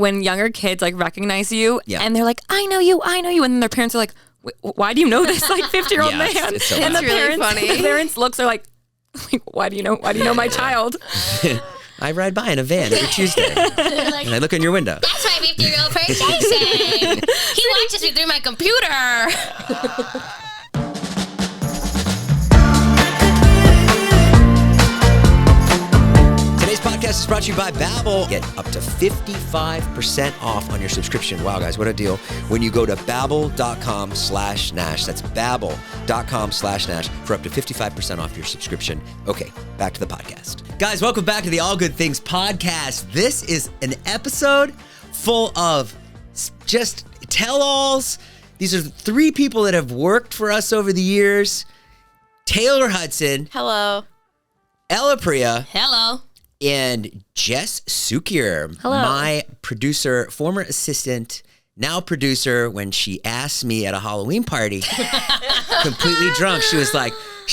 when younger kids like recognize you and they're like, I know you. And then their parents are like, why do you know this like 50-year-old man? It's so and the really funny. parents looks are like, why do you know my child? I ride by in a van every Tuesday, and I look in your window. That's my 50-year-old person, Jason. He watches me through my computer. Today's podcast is brought to you by Babbel. Get up to 55% off on your subscription. Wow, guys, what a deal. When you go to babbel.com/Nash. That's babbel.com/Nash for up to 55% off your subscription. Okay, back to the podcast. Guys, welcome back to the All Good Things podcast. This is an episode full of just tell-alls. These are 3 people that have worked for us over the years. Taylor Hudson. Hello. Ella Priya. Hello. And Jess Cukier, Hello. my producer, former assistant, now producer, when she asked me at a Halloween party, completely drunk, she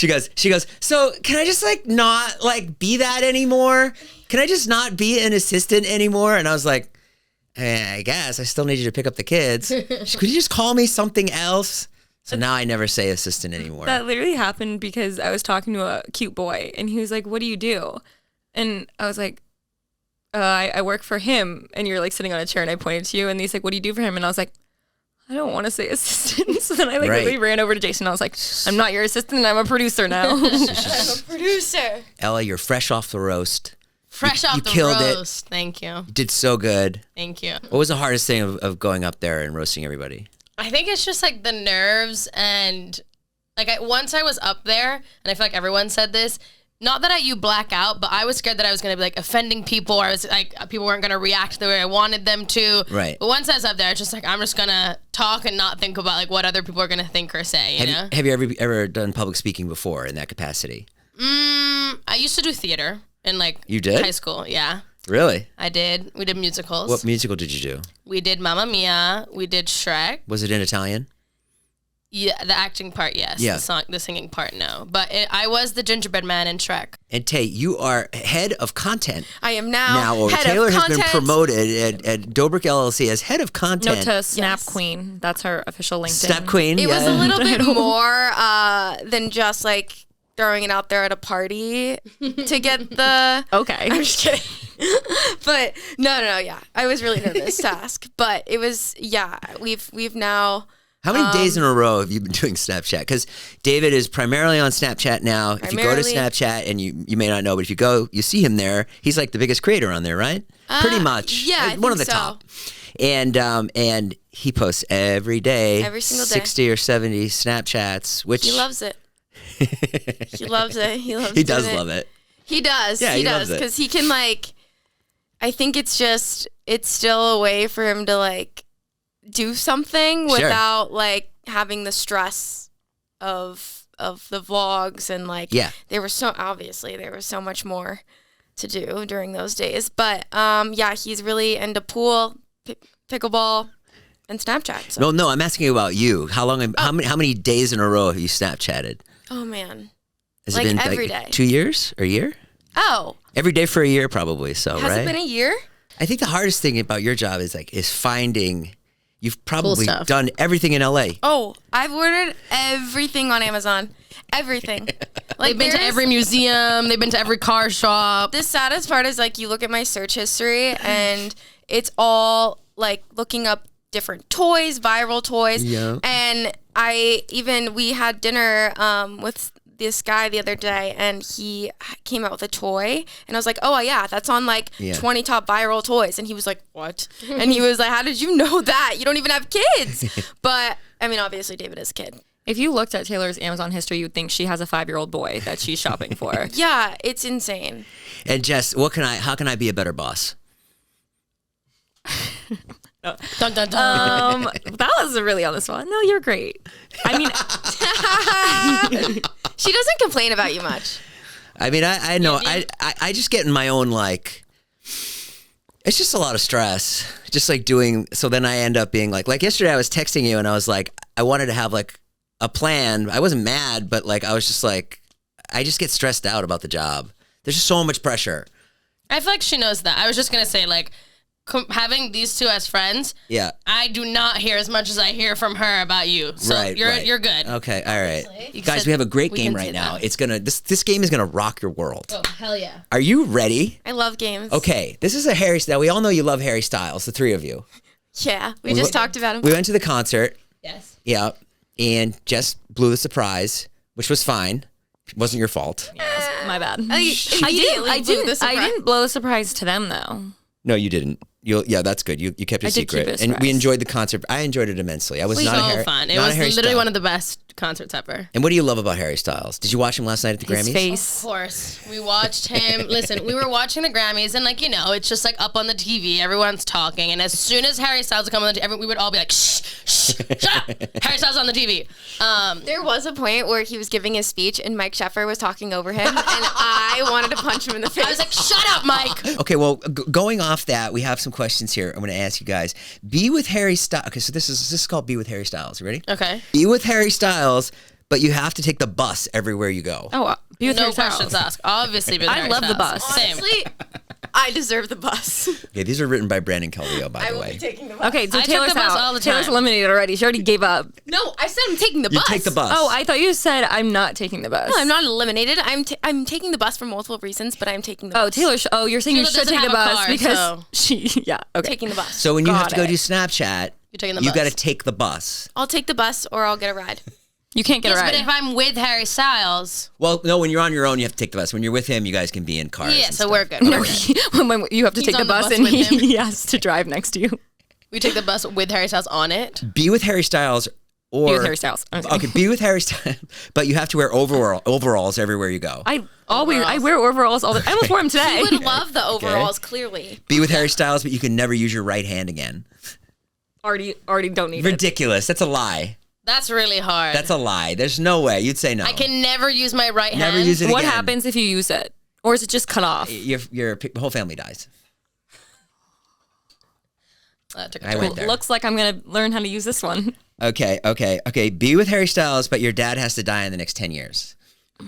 goes, so can I just like not like be that anymore? Can I just not be an assistant anymore? And I was like, I guess I still need you to pick up the kids. Could you just call me something else? So now I never say assistant anymore. That literally happened because I was talking to a cute boy and he was like, what do you do? And I was like, I work for him. And you're like sitting on a chair and I pointed to you and he's like, what do you do for him? And I was like, I don't want to say assistant. So then I literally ran over to Jason and I was like, I'm not your assistant, I'm a producer now. I'm a producer. Ella, you're fresh off the roast. You killed roast. Thank you. You did so good. Thank you. What was the hardest thing of going up there and roasting everybody? I think it's just like the nerves and like once I was up there, and I feel like everyone said this, not that you black out, but I was scared that I was going to be like offending people, or I was like people weren't going to react the way I wanted them to. Right. But once I was up there, it's just like I'm just going to talk and not think about like what other people are going to think or say, you know? Have you ever done public speaking before in that capacity? I used to do theater in like You did? high school, yeah. Really? I did. We did musicals. What musical did you do? We did Mamma Mia. We did Shrek. Was it in Italian? Yeah, the acting part, yes. Yeah. The singing part, no. But I was the gingerbread man in Shrek. And Tay, you are head of content. I am now head Taylor of has content. been promoted at Dobrik LLC as head of content. Note to Snap Queen. That's her official LinkedIn. Snap Queen. It was a little bit more than just like throwing it out there at a party to get the... Okay. I'm just kidding. But no, yeah. I was really nervous to ask. But it was, yeah, we've now... How many days in a row have you been doing Snapchat? Because David is primarily on Snapchat now. If you go to Snapchat, and you may not know, but if you go, you see him there. He's like the biggest creator on there, right? Pretty much. Yeah, like, one of the top. And he posts every day. Every single day. 60 or 70 Snapchats, which... He loves it. He loves it. He loves He does doing love it. He does. Yeah, he loves does. it. Because he can like... I think it's still a way for him to like... do something without like having the stress of the vlogs and like there was so much more to do during those days, but he's really into pool, pickleball, and Snapchat. So. No, I'm asking you about you. How many days in a row have you Snapchatted? Oh man, Has like it been every like day. 2 years or a year? Oh, every day for a year probably. So has right? it been a year? I think the hardest thing about your job is finding. You've probably Cool stuff. done everything in LA. Oh, I've ordered everything on Amazon. Everything. Like They've been to every museum. They've been to every car shop. The saddest part is like you look at my search history and it's all like looking up different toys, viral toys. Yeah. And we had dinner with this guy the other day and he came out with a toy and I was like, oh yeah, that's on like 20 top viral toys. And he was like, what? And he was like, how did you know that? You don't even have kids. But I mean, obviously David is a kid. If you looked at Taylor's Amazon history, you'd think she has a 5-year-old boy that she's shopping for. Yeah, it's insane. And Jess, how can I be a better boss? Dun, dun, dun. That was really on the spot. No, you're great. I mean, she doesn't complain about you much. I mean, I know. I just get in my own like. It's just a lot of stress. Just like doing. So then I end up being like yesterday I was texting you and I was like, I wanted to have like a plan. I wasn't mad, but like I was just like, I just get stressed out about the job. There's just so much pressure. I feel like she knows that. I was just going to say like, having these two as friends, Yeah. I do not hear as much as I hear from her about you. So you're good. Okay, all right. You Guys, said we have a great we game can right say now. that. It's gonna this game is gonna rock your world. Oh, hell yeah. Are you ready? I love games. Okay, this is a Harry Styles. We all know you love Harry Styles, the three of you. Yeah, we just talked about him. We went to the concert. Yes. Yeah, and Jess blew the surprise, which was fine. It wasn't your fault. My bad. I didn't blow the surprise to them though. No, you didn't. Yeah, that's good. You kept it I did secret, keep it a and we surprise. enjoyed the concert. I enjoyed it immensely. I was not a So Harry, fun. It not a was Harry literally Styles. one of the best concerts ever. And what do you love about Harry Styles? Did you watch him last night at the His Grammys? face. Of course. We watched him. Listen, we were watching the Grammys, and it's just like up on the TV. Everyone's talking, and as soon as Harry Styles would come on the TV, we would all be like, shh, shut up. Harry Styles on the TV. There was a point where he was giving his speech and Mike Sheffer was talking over him, and I wanted to punch him in the face. I was like, shut up, Mike. Okay, well, going off that, we have some questions here. I'm going to ask you guys. Be with Harry Styles. Okay, so this is called Be with Harry Styles. You ready? Okay. Be with Harry Styles, but you have to take the bus everywhere you go. Oh, be with No Harry Styles. questions asked. Obviously, but I Harry love the Styles. bus. Same. Honestly, I deserve the bus. Okay, these are written by Brandon Calvillo, by I the will way. be taking the bus. Okay, so I took Taylor's the bus out. all the Taylor's time. eliminated already. She already gave up. No, I said I'm taking the You bus. take the bus. Oh, I thought you said I'm not taking the bus. No, I'm not eliminated. I'm taking the bus for multiple reasons, but I'm taking the bus. Oh, Taylor. You're saying you Taylor should take doesn't the have a bus car, because so- she. Yeah. Okay. Taking the bus. So when you have to Got go it. do Snapchat, You're taking the you bus. got to take the bus. I'll take the bus or I'll get a ride. You can't get Yes, a ride. but if I'm with Harry Styles, Well, no, when you're on your own, you have to take the bus. When you're with him, you guys can be in cars. yeah, and so stuff. we're good. We're good. when you have to He's take the on the bus, bus and with him. he has to drive next to you. We take the bus with Harry Styles on it. Be with Harry Styles or Be with Harry Styles. I'm sorry. Okay, be with Harry Styles, but you have to wear overalls everywhere you go. I wear overalls all the. I almost wore them today. You would love the overalls, clearly. Be with Harry Styles, but you can never use your right hand again. already don't need it. Ridiculous. That's a lie. That's really hard. That's a lie. There's no way. You'd say no. I can never use my right hand. never use it What again. happens if you use it, or is it just cut off? Your whole family dies. That took a I turn. went there. Looks like I'm gonna learn how to use this one. Okay. Be with Harry Styles, but your dad has to die in the next 10 years.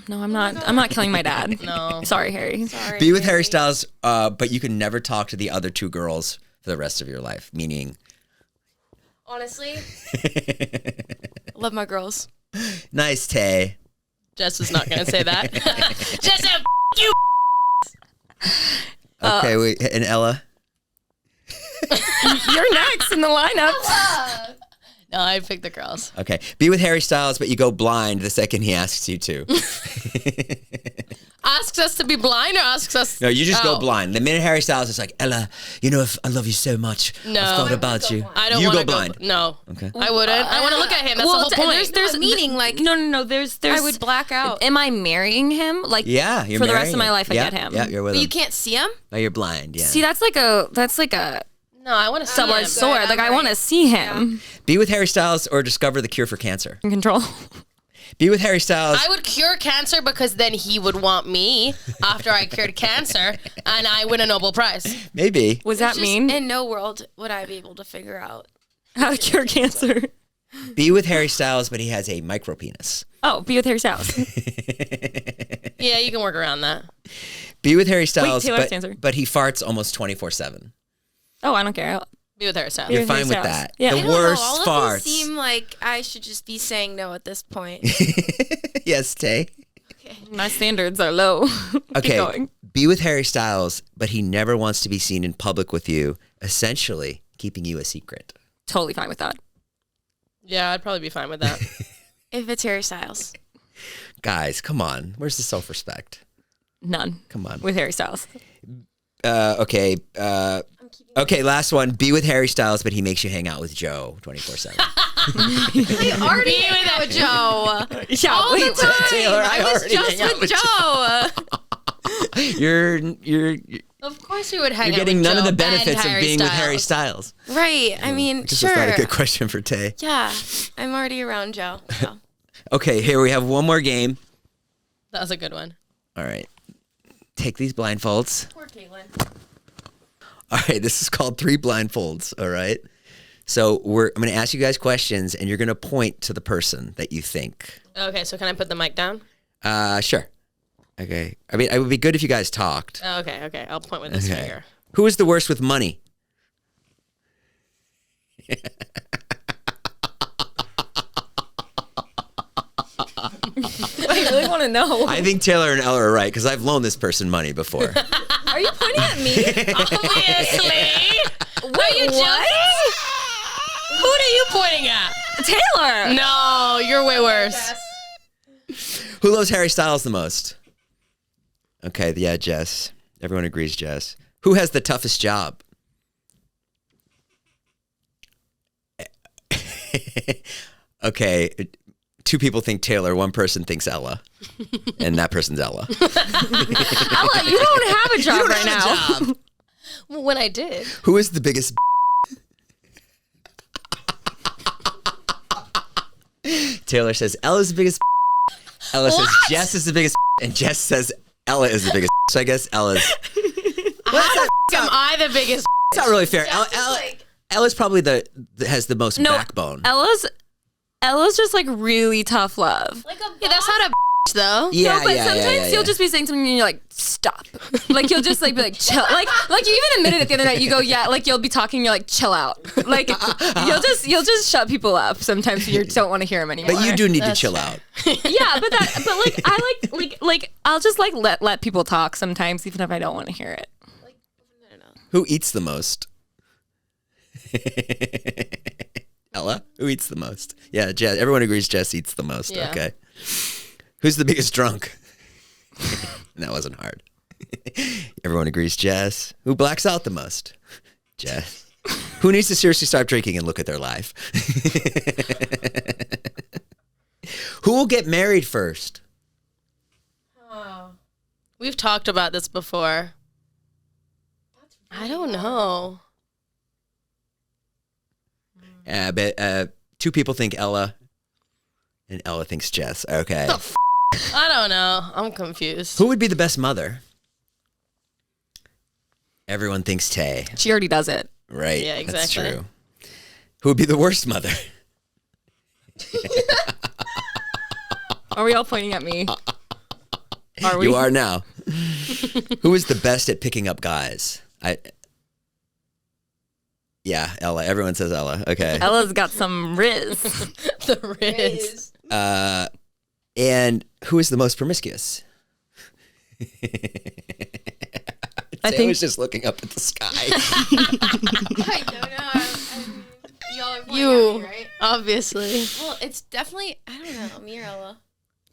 No, I'm not. I'm not killing my dad. No. Sorry, Harry. Sorry. Be with Harry Styles, but you can never talk to the other two girls for the rest of your life. Meaning, Honestly, love my girls. nice, Tay. Jess is not going to say that. Jess said, you. Okay, wait, and Ella. You're next in the lineup. No, I picked the girls. Okay, be with Harry Styles, but you go blind the second he asks you to. Asks us to be blind or asks us? No, you just go Oh. blind. The minute Harry Styles is like, Ella, if I love you so much, No. I've thought about you. I don't You want go to go blind. No. Okay. I wouldn't. I want to look at him. That's the whole point. There's meaning, like, No. There's. I would black out. Am I marrying him? Like, Yeah, you're for the rest marrying of my him. life, I Yeah, get him. Yeah, you're with But him. you can't see him? No, you're blind. Yeah. See, that's like a No, I want to see him. double-edged sword. Like, I want to see him Be with Harry Styles or discover the cure for cancer. in control. Be with Harry Styles. I would cure cancer because then he would want me after I cured cancer and I win a Nobel Prize. Maybe. Was that Just mean? in no world would I be able to figure out. How to cure cancer? Be with Harry Styles, but he has a micro penis. Oh, be with Harry Styles. Yeah, you can work around that. Be with Harry Styles, Taylor's answer. but he farts almost 24/7. Oh, I don't care. Be with Harry Styles. You're with fine Harry with Styles. that. Yeah. The I I don't worst know. All of farts. these seem like I should just be saying no at this point. Yes, Tay. My standards are low. Keep Okay. going. Be with Harry Styles, but he never wants to be seen in public with you, essentially keeping you a secret. Totally fine with that. Yeah, I'd probably be fine with that. If it's Harry Styles. Guys, come on. Where's the self-respect? None. Come on. With Harry Styles. Okay. Okay, last one. Be with Harry Styles, but he makes you hang out with Joe 24/7. I already hang out with Joe. Yeah, All wait, the time. Taylor, I I was already just hang out with with Joe. You're Of course you would hang you're out getting with none of Joe the benefits and of Harry being with Styles. Harry Styles. Right. I mean, This sure. was not a good question for Tay. Yeah. I'm already around Joe. So. Okay, here we have one more game. That was a good one. All right. Take these blindfolds. Poor Caitlin. All right, this is called 3 blindfolds, all right? So I'm going to ask you guys questions, and you're going to point to the person that you think. Okay, so can I put the mic down? Sure. Okay. I mean, it would be good if you guys talked. Oh, okay. I'll point with this Okay. finger. Who is the worst with money? I really want to know. I think Taylor and Ella are right because I've loaned this person money before. Are you pointing at me? Obviously. Wait, you what? Who are you pointing at? Taylor. No, you're way worse. Who loves Harry Styles the most? Okay, yeah, Jess. Everyone agrees, Jess. Who has the toughest job? Okay, 2 people think Taylor, 1 person thinks Ella. And that person's Ella. Ella, you don't have a job right now. Well, when I did. Who is the biggest Taylor says Ella's the biggest Ella says Jess is the biggest and Jess says Ella is the biggest. So I guess Ella's. How am I the biggest? It's not really fair. Ella's probably has the most backbone. Ella's just like really tough love. Yeah, that's not a though. Yeah, no, but yeah, sometimes yeah. you'll just be saying something and you're like, stop. Like you'll just like be like, chill. Like you even admitted it the other night. You go, yeah. Like you'll be talking, and you're like, chill out. Like you'll just shut people up sometimes when you don't want to hear them anymore. But you do need to chill out. Yeah, but like I like I'll just like let people talk sometimes, even if I don't want to hear it. Who eats the most? Ella? Who eats the most? Yeah, Jess. Everyone agrees Jess eats the most. Yeah. Okay. Who's the biggest drunk? That wasn't hard. Everyone agrees Jess. Who blacks out the most? Jess. Who needs to seriously start drinking and look at their life? Who will get married first? We've talked about this before. I don't know. But 2 people think Ella, and Ella thinks Jess. Okay. I don't know. I'm confused. Who would be the best mother? Everyone thinks Tay. She already does it. Right. Yeah, That's exactly. true. Who would be the worst mother? Are we all pointing at me? Are we? You are now. Who is the best at picking up guys? Yeah, Ella. Everyone says Ella. Okay. Ella's got some riz. The Riz. And who is the most promiscuous? I Tay think was just looking up at the sky. I don't know. Y'all are pointing You, at me, right? obviously. Well, it's definitely, I don't know, me or Ella.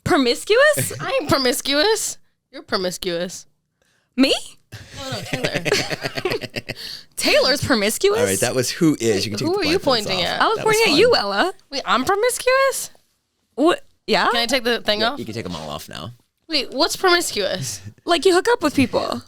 Promiscuous? I ain't promiscuous. You're promiscuous. Me? Oh, no, Taylor. Taylor's promiscuous? All right, that was who is. You can take Who the are you blindfolds pointing off. at? I was That pointing at fun. you, Ella. Wait, I'm promiscuous? What? Yeah? Can I take the thing off? You can take them all off now. Wait, what's promiscuous? Like you hook up with people.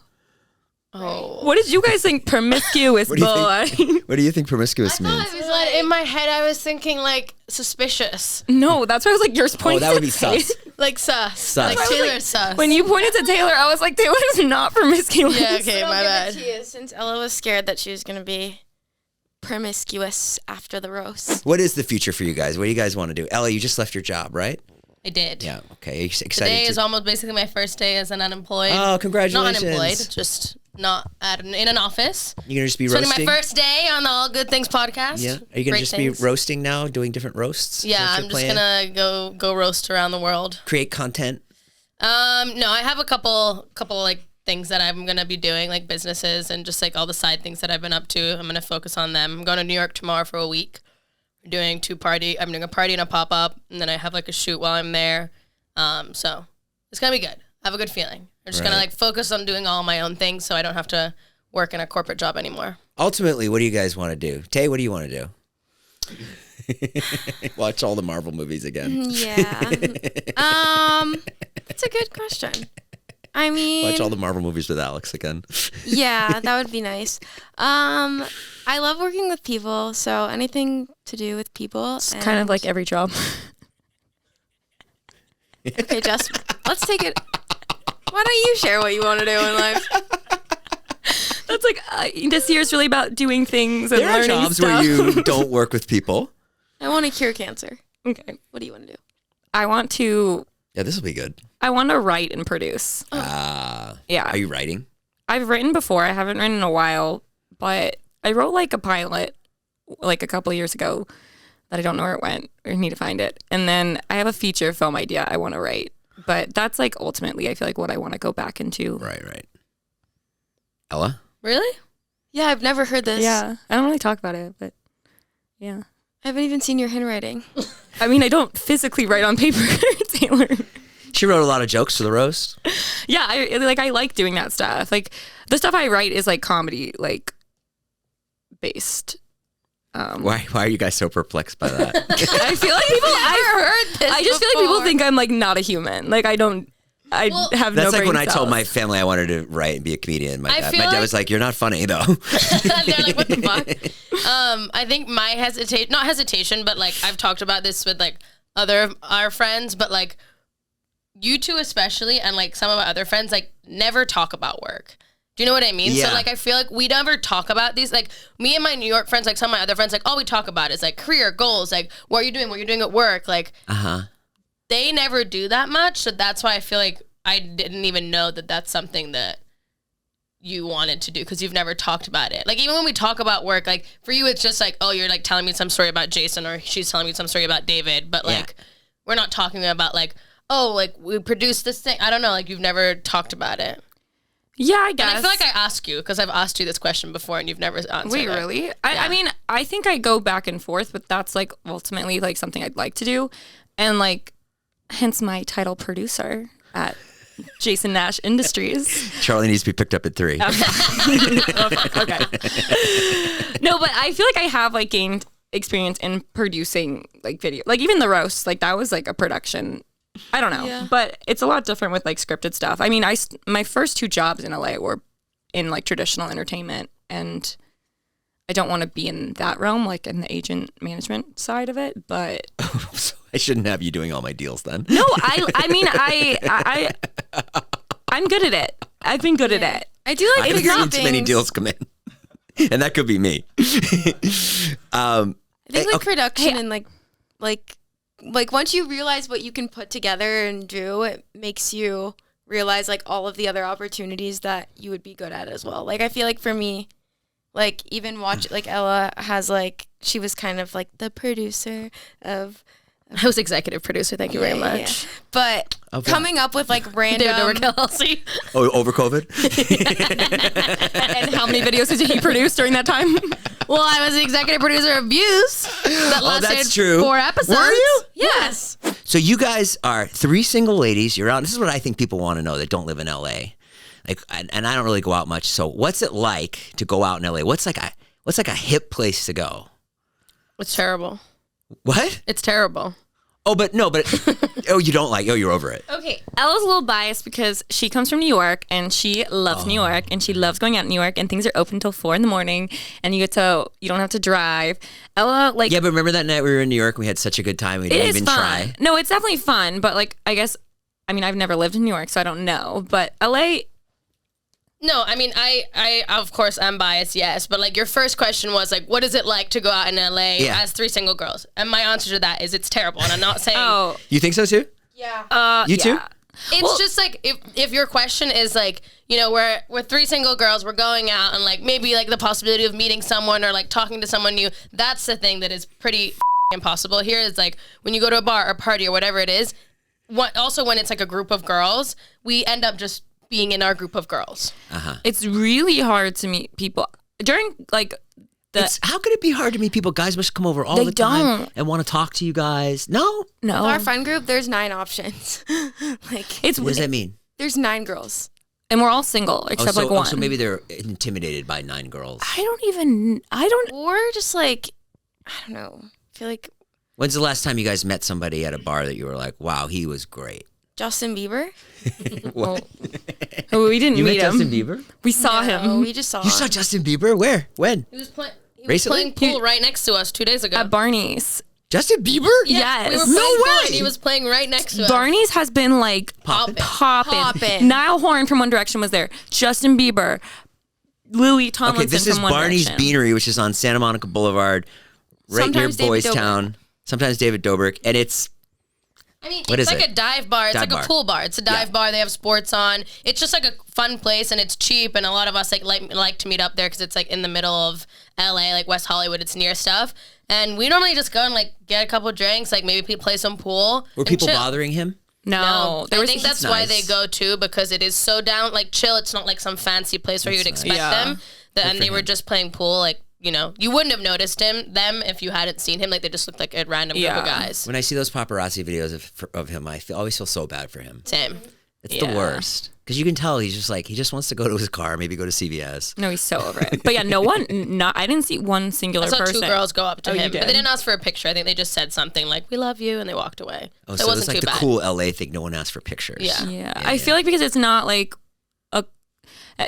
Oh. What did you guys think promiscuous, What do you boy? think? What do you think promiscuous means? I was like, in my head, I was thinking like suspicious. No, that's why I was like, you're Oh, pointing that would to be Taylor. sus. Like sus. Sus. Like I was Taylor like- sus. When you pointed to Taylor, I was like, Taylor is not promiscuous. Yeah, okay, my bad. To you, since Ella was scared that she was going to be promiscuous after the roast. What is the future for you guys? What do you guys want to do? Ella, you just left your job, right? I did. Yeah. Okay. Are you excited? Today is almost basically my first day as an unemployed. Oh, congratulations. Not unemployed, just not in an office. You're gonna just be Spending roasting. my first day on the All Good Things podcast. Yeah. Are you gonna Great just things. be roasting now, doing different roasts? Is Yeah, that I'm your just plan? gonna go roast around the world. Create content. No, I have a couple like things that I'm gonna be doing, like businesses and just like all the side things that I've been up to. I'm gonna focus on them. I'm going to New York tomorrow for a week. I'm doing a party and a pop up, and then I have like a shoot while I'm there. So it's gonna be good. I have a good feeling. I'm just gonna Right. like focus on doing all my own things, so I don't have to work in a corporate job anymore. Ultimately, what do you guys want to do? Tay, what do you want to do? Watch all the Marvel movies again. Yeah. That's a good question. I mean, Watch all the Marvel movies with Alex again. yeah, that would be nice. I love working with people, so anything to do with people. It's kind of like every job. Okay, Jess, let's take it. Why don't you share what you want to do in life? That's like, this year's really about doing things and There are learning jobs stuff. where you don't work with people. I want to cure cancer. Okay. What do you want to do? I want to Yeah, this will be good. write and produce. Yeah. Are you writing? I've written before. I haven't written in a while, but I wrote like a pilot like a couple of years ago that I don't know where it went or need to find it. And then I have a feature film idea I want to write. But that's like ultimately, I feel like what I want to go back into. Right. Ella? Really? Yeah, I've never heard this. Yeah, I don't really talk about it, but yeah. I haven't even seen your handwriting. I mean, I don't physically write on paper, Taylor. She wrote a lot of jokes for the roast. Yeah, I like doing that stuff. Like the stuff I write is like comedy, like based. Why are you guys so perplexed by that? I feel like people. I've heard this. I just feel like people think I'm like not a human. Like I don't. I have no. That's like brain when I told cells. my family I wanted to write and be a comedian. My feel dad like- was like, "You're not funny though." They're like, what the fuck? I think my not hesitation, but like I've talked about this with like other of our friends, but like you two especially, and like some of my other friends, like never talk about work. Do you know what I mean? Yeah. So like I feel like we never talk about these. Like me and my New York friends, like some of my other friends, like all we talk about is like career goals, like what are you doing, what you're doing at work, like they never do that much. So that's why I feel like I didn't even know that that's something that you wanted to do because you've never talked about it. Like even when we talk about work, like for you it's just like, oh, you're like telling me some story about Jason or she's telling me some story about David, but like we're not talking about like, oh, like we produced this thing. I don't know, like you've never talked about it. Yeah, I guess. And I feel like I asked you because I've asked you this question before and you've never answered Wait, it. really? I mean, I think I go back and forth, but that's like ultimately like something I'd like to do, and like hence my title producer at Jason Nash Industries. Charlie needs to be picked up at 3. Okay. No, but I feel like I have like gained experience in producing like video, like even the roast, like that was like a production. I don't know, but it's a lot different with like scripted stuff. I mean, my first 2 jobs in LA were in like traditional entertainment, and I don't want to be in that realm, like in the agent management side of it. But So I shouldn't have you doing all my deals then. no, I mean, I'm good at it. I've been good at it. I do like I haven't figuring seen too many things. deals come in, and that could be me. I think like okay. production and like once you realize what you can put together and do, it makes you realize like all of the other opportunities that you would be good at as well. Like I feel like for me, like even like Ella has like she was kind of like the producer of I was executive producer, thank you very much. But coming up with like random David Dobrik LLC. Oh, over COVID? And how many videos did he produce during that time? Well, I was the executive producer of Views. That lasted that's true. 4 episodes. Were you? Yes. So you guys are 3 single ladies. You're out. This is what I think people want to know that don't live in LA. Like, and I don't really go out much. So what's it like to go out in LA? What's like a hip place to go? It's terrible. What? It's terrible. Oh, but you don't like, you're over it. Okay, Ella's a little biased because she comes from New York and she loves New York and she loves going out in New York and things are open until 4 a.m. and you don't have to drive. Ella, like, Yeah, but remember that night we were in New York and we had such a good time we didn't even fun. try. No, it's definitely fun, but like, I guess, I mean, I've never lived in New York, so I don't know, but LA. No, I mean, I of course I'm biased, yes, but like your first question was like, what is it like to go out in LA as 3 single girls? And my answer to that is it's terrible, and I'm not saying. Oh, You think so too? Yeah. You too? It's just like if your question is like, you know, we're 3 single girls, we're going out and like maybe like the possibility of meeting someone or like talking to someone new, that's the thing that is pretty impossible. Here is like when you go to a bar or party or whatever it is, also when it's like a group of girls, we end up just being in our group of girls. it's really hard to meet people during like How could it be hard to meet people? Guys must come over all They the time don't. and want to talk to you guys. No? no. Our friend group, there's 9 options. Like It's What does that mean? there's 9 girls. and we're all single except like one. So maybe they're intimidated by 9 girls. I don't. Or just like I don't know. I feel like When's the last time you guys met somebody at a bar that you were like, wow, he was great? Justin Bieber. What? Oh, we didn't You met meet him. Justin Bieber? We saw No, him we just saw You saw Justin Bieber? Where? When? He was playing Recently? pool right next to us 2 days ago. at Barney's. Justin Bieber? Yes. We were No playing pool way! and he was playing right next to us. Barney's has been like Poppin'. popping. Niall Horan from One Direction was there. Justin Bieber, Louis Tomlinson Okay, this is from One Barney's Direction. Beanery, which is on Santa Monica Boulevard, right Sometimes near David Boys Town. Sometimes David Dobrik. And it's I mean, What it's is like it? a dive bar. It's Dive like bar. a pool bar. It's a dive bar. They have sports on. It's just like a fun place, and it's cheap. And a lot of us like to meet up there because it's like in the middle of LA, like West Hollywood. It's near stuff. And we normally just go and like get a couple drinks, like maybe play some pool. Were and people chill. bothering him? No, I think that's why they nice. go too, because it is so down, like chill. It's not like some fancy place where you'd expect Yeah. them. And they were just playing pool, like, you know, you wouldn't have noticed them if you hadn't seen him. Like, they just looked like a random group of guys. When I see those paparazzi videos of him, I always feel so bad for him. Same. It's the worst. Because you can tell he's just like, he just wants to go to his car, maybe go to CVS. No, he's so over it. But yeah, I didn't see one singular I saw person. two girls go up to Oh, you him, but did? they didn't ask for a picture. I think they just said something like, "We love you," and they walked away. Oh, so so it it's wasn't like too the bad. cool LA thing. No one asked for pictures. Yeah. Yeah, I feel like because it's not like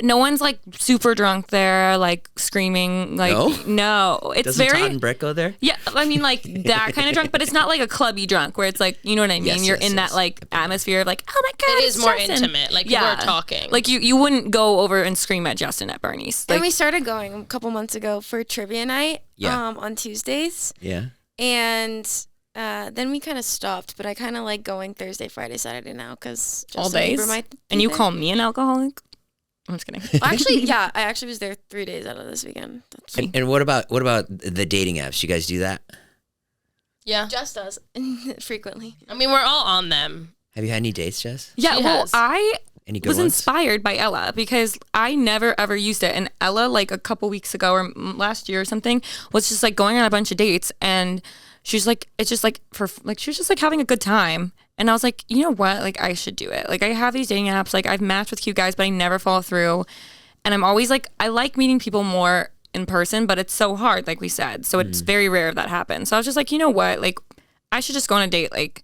no one's like super drunk there, like screaming. Like no, it's Doesn't very. Todd and Brett go there? Yeah, I mean like that kind of drunk, but it's not like a clubby drunk where it's like, you know what I mean? Yes, You're yes, in yes. that like atmosphere of like, oh my god, It it's is more Justin. intimate. Like, people are talking. Like you wouldn't go over and scream at Justin at Bernie's. Like, And we started going a couple months ago for trivia night on Tuesdays. Yeah. And then we kind of stopped, but I kind of like going Thursday, Friday, Saturday now because all days. And you call me an alcoholic? I'm just kidding. Actually, yeah, I actually was there 3 days out of this weekend. That's And what about the dating apps? You guys do that? Yeah. just us frequently. I mean, we're all on them. Have you had any dates, Jess? Yeah, She well, has. I Any good was ones? inspired by Ella because I never ever used it. And Ella, like a couple weeks ago or last year or something, was just like going on a bunch of dates, and she's like, it's just like she was just like having a good time. And I was like, you know what? Like, I should do it. Like, I have these dating apps. Like, I've matched with cute guys, but I never follow through. And I'm always like, I like meeting people more in person, but it's so hard, like we said. So it's very rare that happens. So I was just like, you know what? Like, I should just go on a date. Like,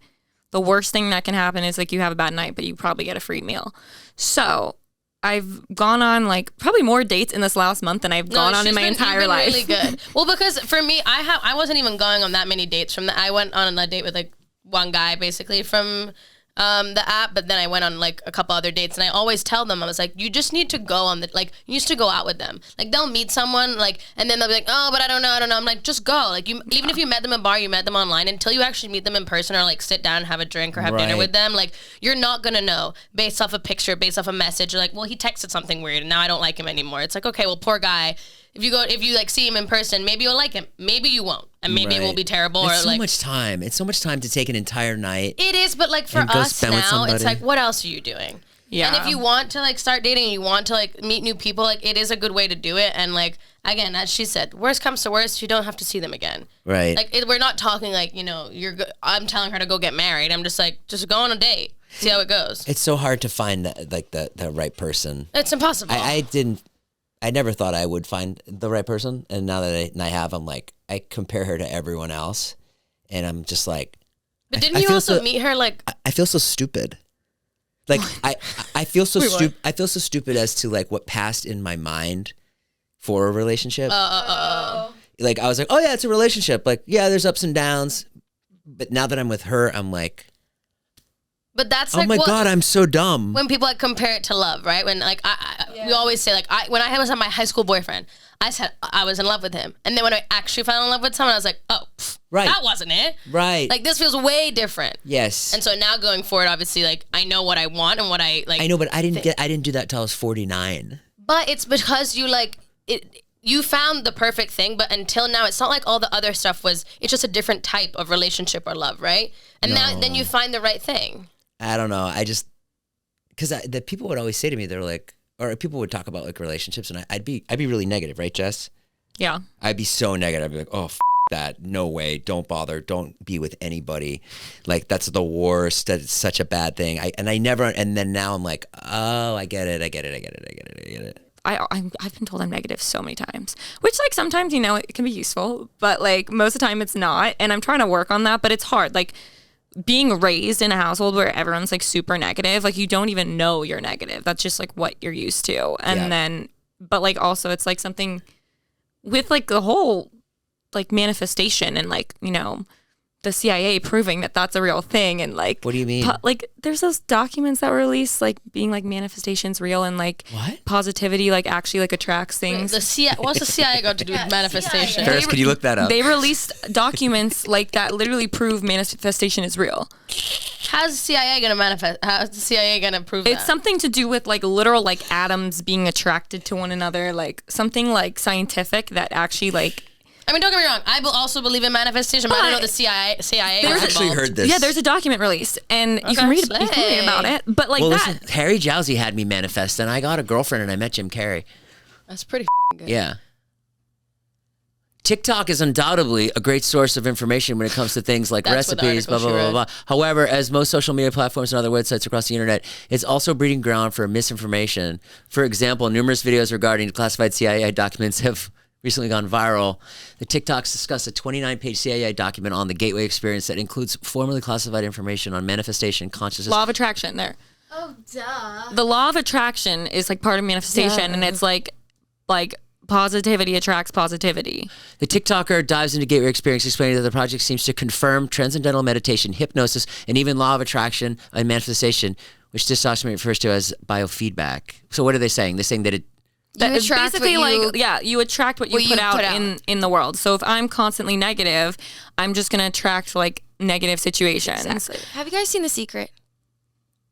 the worst thing that can happen is like you have a bad night, but you probably get a free meal. So I've gone on like probably more dates in this last month than I've gone on in my entire life. Really good. Well, because for me, I wasn't even going on that many dates from I went on a date with like one guy basically from the app, but then I went on like a couple other dates, and I always tell them, I was like, you just need to go on the, like, you used to go out with them. Like, they'll meet someone, like, and then they'll be like, oh, but I don't know. I'm like, just go. Like, you, even if you met them in a bar, you met them online, until you actually meet them in person or like sit down and have a drink or have dinner Right. with them, like, you're not gonna know based off a picture, based off a message. You're like, well, he texted something weird and now I don't like him anymore. It's like, okay, well, poor guy. If you like see him in person, maybe you'll like him, maybe you won't, and maybe it will be terrible. It's or so like, much time. It's so much time to take an entire night. it is, but like for And go us spend with now, it's somebody. like, what else are you doing? Yeah. And if you want to like start dating and you want to like meet new people, like it is a good way to do it. And like, again, as she said, worst comes to worst, you don't have to see them again. Right. Like we're not talking like, you know, I'm telling her to go get married. I'm just like, just go on a date, see how it goes. It's so hard to find the right person. It's impossible. I never thought I would find the right person, and now that I have, I'm like, I compare her to everyone else, and I'm just like, but didn't I you feel also so- meet her like, I feel so stupid. Like I feel so stupid. I feel so stupid as to like what passed in my mind for a relationship. Like I was like, oh yeah, it's a relationship. Like yeah, there's ups and downs, but now that I'm with her, I'm like, but that's oh like my what, god, I'm so dumb. when people like compare it to love, right? When like we always say like when I was on my high school boyfriend, I said I was in love with him, and then when I actually fell in love with someone, I was like, oh, Right. that wasn't it. Right. Like this feels way different. Yes. And so now going forward, obviously, like I know what I want and what I like. I know, but I didn't do that till I was 49. But it's because you like it. You found the perfect thing, but until now, it's not like all the other stuff was. It's just a different type of relationship or love, right? And now, then you find the right thing. I don't know. I just because the people would always say to me, they're like, or people would talk about like relationships, and I'd be really negative, right, Jess? Yeah. I'd be so negative. I'd be like, oh, that, no way, don't bother, don't be with anybody. Like that's the worst. That's such a bad thing. And then now I'm like, oh, I get it. I've been told I'm negative so many times, which like sometimes, you know, it can be useful, but like most of the time it's not. And I'm trying to work on that, but it's hard. Like being raised in a household where everyone's like super negative, like you don't even know you're negative. That's just like what you're used to. And then, but like also it's like something with like the whole like manifestation and like, you know, the CIA proving that that's a real thing, and like What do you mean? Like there's those documents that were released, like being like manifestations real, and like What? positivity like actually like attracts things. The CIA, what's the CIA got to do with manifestation? Ferris, could you look that up? They released documents like that literally prove manifestation is real. How's the CIA gonna manifest? How's the CIA gonna prove It's that? something to do with like literal like atoms being attracted to one another, like something like scientific that actually like. I mean, don't get me wrong. I also believe in manifestation, but I didn't know the CIA I've was actually involved. heard this. Yeah, there's a document released, and you can read about it. But like Well, that, listen, Harry Jowsey had me manifest, and I got a girlfriend, and I met Jim Carrey. That's pretty good. Yeah. TikTok is undoubtedly a great source of information when it comes to things like That's what the recipes, blah, article blah, she blah, read. blah. However, as most social media platforms and other websites across the internet, it's also breeding ground for misinformation. For example, numerous videos regarding classified CIA documents have recently gone viral. The TikToks discuss a 29-page CIA document on the Gateway experience that includes formerly classified information on manifestation, consciousness. law of attraction there. Oh, duh. The law of attraction is like part of manifestation, and it's like positivity attracts positivity. The TikToker dives into Gateway experience, explaining that the project seems to confirm transcendental meditation, hypnosis, and even law of attraction and manifestation, which this document refers to as biofeedback. So what are they saying? They're saying that it You attract basically what you, like you attract what you put out in the world. So if I'm constantly negative, I'm just gonna attract like negative situations. Exactly. Have you guys seen The Secret?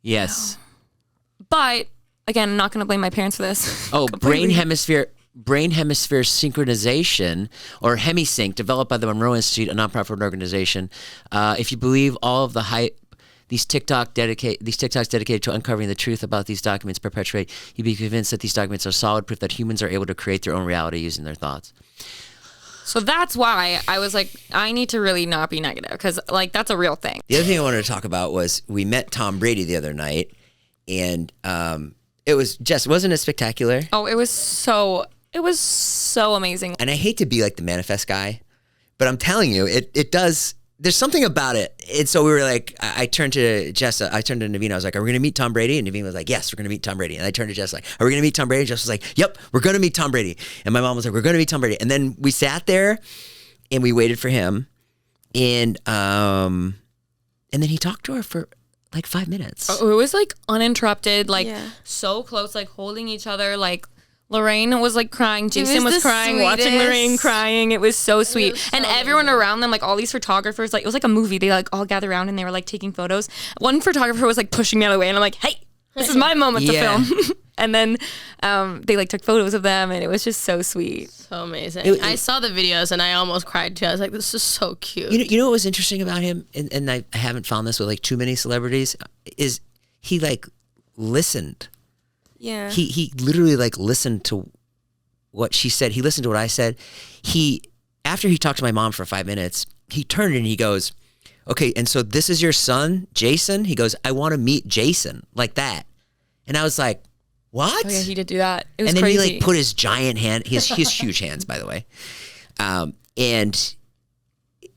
yes. But again, I'm not gonna blame my parents for this. Oh, Completely. brain hemisphere synchronization, or HemiSync, developed by the Monroe Institute, a nonprofit organization. If you believe all of the hype these TikToks dedicated to uncovering the truth about these documents perpetuate, you'd be convinced that these documents are solid proof that humans are able to create their own reality using their thoughts. So that's why I was like, I need to really not be negative, because like that's a real thing. The other thing I wanted to talk about was we met Tom Brady the other night, and it was wasn't it spectacular? Oh, it was so amazing. And I hate to be like the manifest guy, but I'm telling you, it does. There's something about it. And so we were like, I turned to Jess, I turned to Naveen, I was like, are we going to meet Tom Brady? And Naveen was like, yes, we're going to meet Tom Brady. And I turned to Jess like, are we going to meet Tom Brady? And Jess was like, yep, we're going to meet Tom Brady. And my mom was like, we're going to meet Tom Brady. And then we sat there and we waited for him. And then he talked to her for like 5 minutes. Oh, it was like uninterrupted, like Yeah. so close, like holding each other, like Lorraine was like crying. Jason was the crying, watching sweetest. Lorraine crying. It was so sweet. was so and everyone around them, like all these photographers, like it was like a movie. They like all gathered around and they were like taking photos. One photographer was like pushing me out of the way and I'm like, hey, this is my moment Yeah. to film. And then they like took photos of them and it was just so sweet. So amazing. I saw the videos and I almost cried too. I was like, this is so cute. You know what was interesting about him, and I haven't found this with like too many celebrities, is he like listened. Yeah. He literally like listened to what she said. He listened to what I said. After he talked to my mom for 5 minutes, he turned and he goes, okay, and so this is your son, Jason? He goes, I want to meet Jason, like that. And I was like, what? Oh yeah, he did do that. It was And then crazy. he like put his giant hand, he has huge hands, by the way. And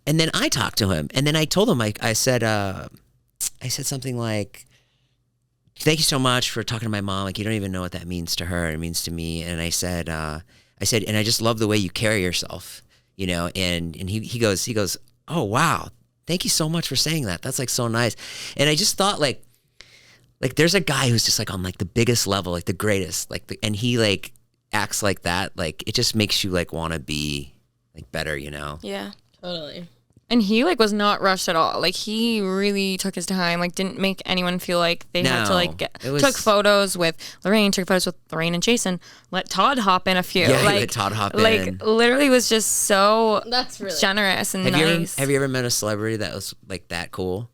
then I talked to him, and then I told him, I said something like, thank you so much for talking to my mom. Like, you don't even know what that means to her. It means to me. And I said, and I just love the way you carry yourself, you know? And he goes, oh, wow. Thank you so much for saying that. That's like so nice. And I just thought like there's a guy who's just like on like the biggest level, like the greatest, and he like acts like that. Like it just makes you like want to be like better, you know? Yeah. Totally. And he like was not rushed at all. Like he really took his time. Like didn't make anyone feel like they had to like took photos with Lorraine, took photos with Lorraine and Jason. Let Todd hop in a few. Yeah, he like, let Todd hop like, in. literally was just so That's really generous and Have nice. you ever met a celebrity that was like that cool?